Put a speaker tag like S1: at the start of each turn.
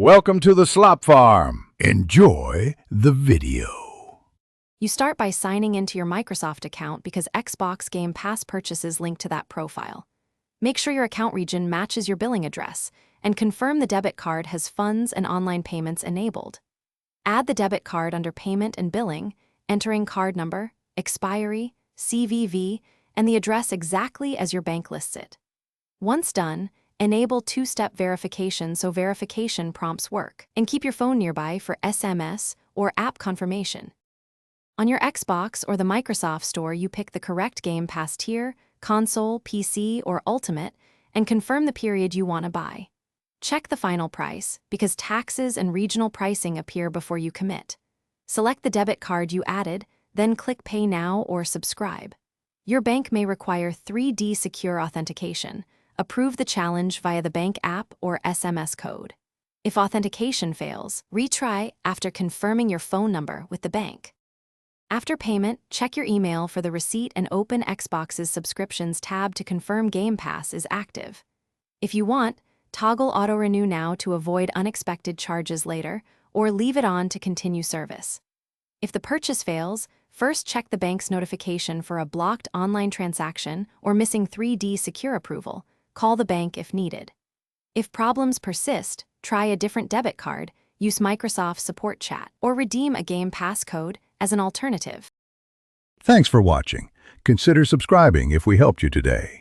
S1: Welcome to the Slop Farm. Enjoy the video.
S2: You start by signing into your Microsoft account because Xbox Game Pass purchases link to that profile. Make sure your account region matches your billing address, and confirm the debit card has funds and online payments enabled. Add the debit card under Payment and Billing, entering card number, expiry, CVV, and the address exactly as your bank lists it. Once done, enable two-step verification so verification prompts work, and keep your phone nearby for SMS or app confirmation. On your Xbox or the Microsoft Store, you pick the correct Game Pass tier, console, PC, or Ultimate, and confirm the period you want to buy. Check the final price, because taxes and regional pricing appear before you commit. Select the debit card you added, then click Pay Now or Subscribe. Your bank may require 3D secure authentication. Approve the challenge via the bank app or SMS code. If authentication fails, retry after confirming your phone number with the bank. After payment, check your email for the receipt and open Xbox's Subscriptions tab to confirm Game Pass is active. If you want, toggle auto-renew now to avoid unexpected charges later, or leave it on to continue service. If the purchase fails, first check the bank's notification for a blocked online transaction or missing 3D secure approval. Call the bank if needed. If problems persist, try a different debit card, use Microsoft Support Chat, or redeem a Game Pass code as an alternative.
S1: Thanks for watching. Consider subscribing if we helped you today.